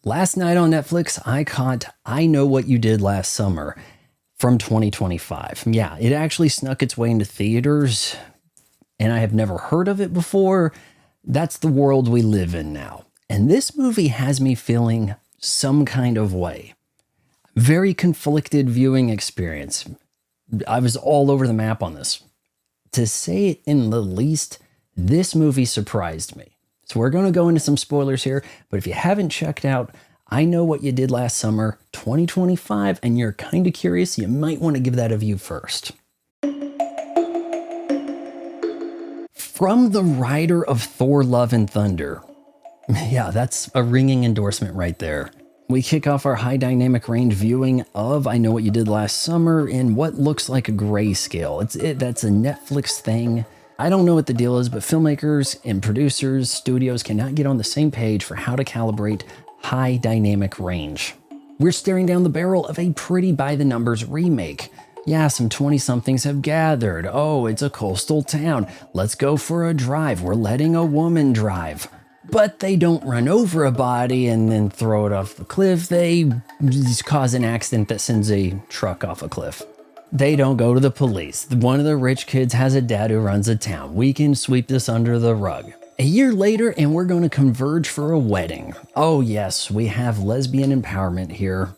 Last night on Netflix, I caught I Know What You Did Last Summer from 2025. Yeah, it actually snuck its way into theaters, and I have never heard of it before. That's the world we live in now. And this movie has me feeling some kind of way. Very conflicted viewing experience. I was all over the map on this. To say it in the least, this movie surprised me. So we're going to go into some spoilers here, but if you haven't checked out I Know What You Did Last Summer 2025 and you're kind of curious, you might want to give that a view first. From the writer of Thor: Love and Thunder. Yeah, that's a ringing endorsement right there. We kick off our high dynamic range viewing of I Know What You Did Last Summer in what looks like a grayscale. That's a Netflix thing. I don't know what the deal is, but filmmakers and producers, studios cannot get on the same page for how to calibrate high dynamic range. We're staring down the barrel of a pretty by the numbers remake. Yeah, some 20-somethings have gathered. Oh, it's a coastal town. Let's go for a drive. We're letting a woman drive. But they don't run over a body and then throw it off the cliff. They just cause an accident that sends a truck off a cliff. They don't go to the police. One of the rich kids has a dad who runs a town. We can sweep this under the rug. A year later, and we're going to converge for a wedding. Oh yes, we have lesbian empowerment here.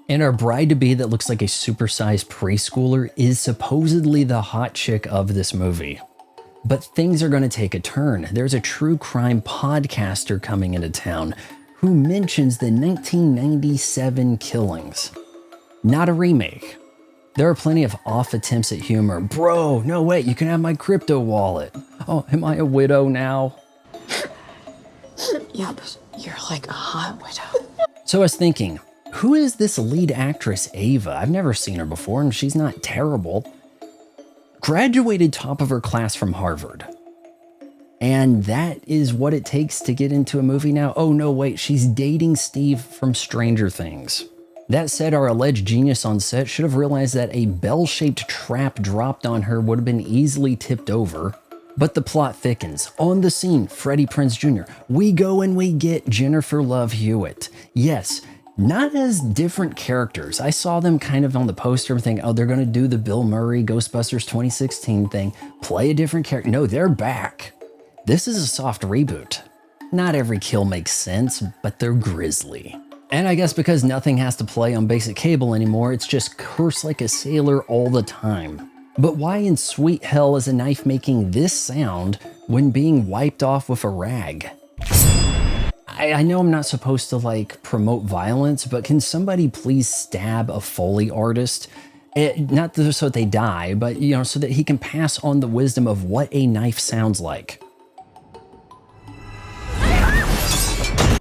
And our bride-to-be that looks like a supersized preschooler is supposedly the hot chick of this movie. But things are going to take a turn. There's a true crime podcaster coming into town who mentions the 1997 killings. Not a remake. There are plenty of off attempts at humor. Bro, no wait, you can have my crypto wallet. Oh, am I a widow now? Yeah, but you're like a hot widow. So I was thinking, who is this lead actress, Ava? I've never seen her before, and she's not terrible. Graduated top of her class from Harvard. And that is what it takes to get into a movie now. Oh no, wait, she's dating Steve from Stranger Things. That said, our alleged genius on set should have realized that a bell-shaped trap dropped on her would have been easily tipped over. But the plot thickens. On the scene, Freddie Prinze Jr. We go and we get Jennifer Love Hewitt. Yes, not as different characters. I saw them kind of on the poster and think, oh, they're going to do the Bill Murray Ghostbusters 2016 thing, play a different character. No, they're back. This is a soft reboot. Not every kill makes sense, but they're grisly. And I guess because nothing has to play on basic cable anymore, it's just curse like a sailor all the time. But why in sweet hell is a knife making this sound when being wiped off with a rag? I know I'm not supposed to promote violence, but can somebody please stab a Foley artist? Not so that they die, but so that he can pass on the wisdom of what a knife sounds like.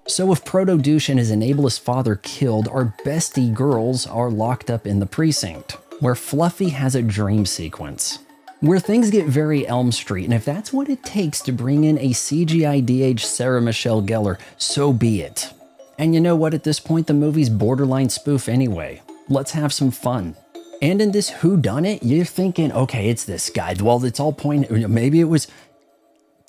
So with Proto-douche and his ableist father killed, our bestie girls are locked up in the precinct, where Fluffy has a dream sequence, where things get very Elm Street, and if that's what it takes to bring in a CGI de-aged Sarah Michelle Gellar, so be it. And you know what, at this point the movie's borderline spoof anyway. Let's have some fun. And in this whodunit, you're thinking, okay, it's this guy. Well, it's all maybe it was...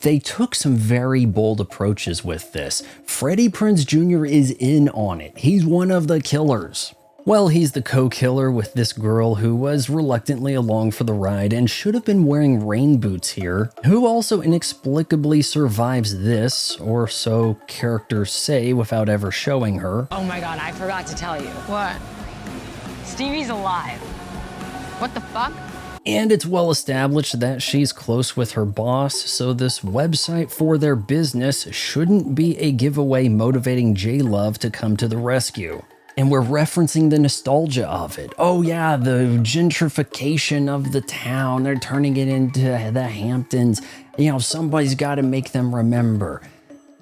They took some very bold approaches with this. Freddie Prinze Jr. is in on it. He's one of the killers. Well, he's the co-killer with this girl who was reluctantly along for the ride and should have been wearing rain boots here, who also inexplicably survives this, or so characters say without ever showing her. Oh my god, I forgot to tell you. What? Stevie's alive. What the fuck? And it's well established that she's close with her boss, so this website for their business shouldn't be a giveaway motivating J-Love to come to the rescue. And we're referencing the nostalgia of it. Oh yeah, the gentrification of the town, they're turning it into the Hamptons. Somebody's got to make them remember.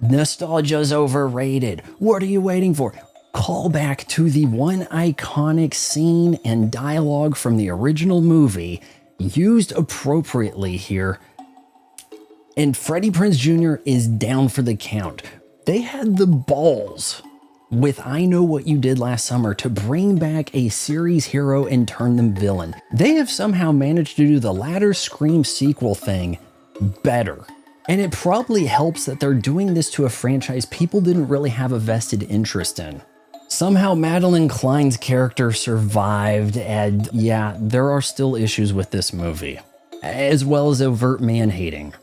Nostalgia's overrated. What are you waiting for? Call back to the one iconic scene and dialogue from the original movie, used appropriately here. And Freddie Prinze Jr. is down for the count. They had the balls with I Know What You Did Last Summer to bring back a series hero and turn them villain. They have somehow managed to do the latter Scream sequel thing better. And it probably helps that they're doing this to a franchise people didn't really have a vested interest in. Somehow Madeline Klein's character survived, and yeah, there are still issues with this movie, as well as overt man-hating.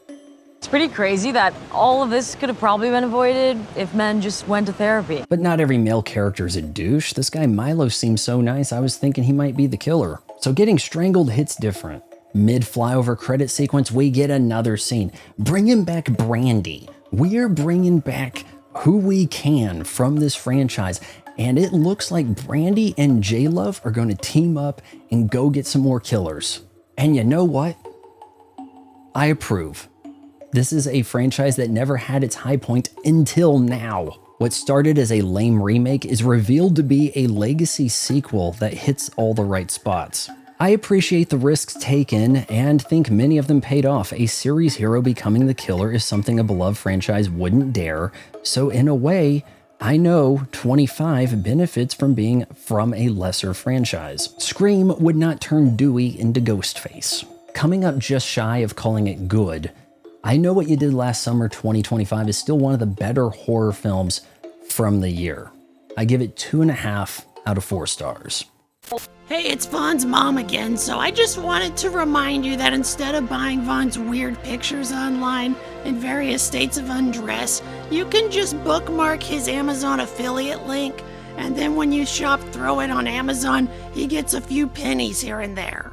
It's pretty crazy that all of this could have probably been avoided if men just went to therapy. But not every male character is a douche. This guy Milo seems so nice, I was thinking he might be the killer. So getting strangled hits different. Mid-flyover credit sequence, we get another scene. Bringing back Brandy. We're bringing back who we can from this franchise. And it looks like Brandy and J-Love are going to team up and go get some more killers. And you know what? I approve. This is a franchise that never had its high point until now. What started as a lame remake is revealed to be a legacy sequel that hits all the right spots. I appreciate the risks taken and think many of them paid off. A series hero becoming the killer is something a beloved franchise wouldn't dare, so in a way, I know 25 benefits from being from a lesser franchise. Scream would not turn Dewey into Ghostface. Coming up just shy of calling it good, I Know What You Did Last Summer 2025 is still one of the better horror films from the year. I give it 2.5 out of 4 stars. Hey, it's Vaughn's mom again, so I just wanted to remind you that instead of buying Vaughn's weird pictures online in various states of undress, you can just bookmark his Amazon affiliate link, and then when you shop Throw It on Amazon, he gets a few pennies here and there.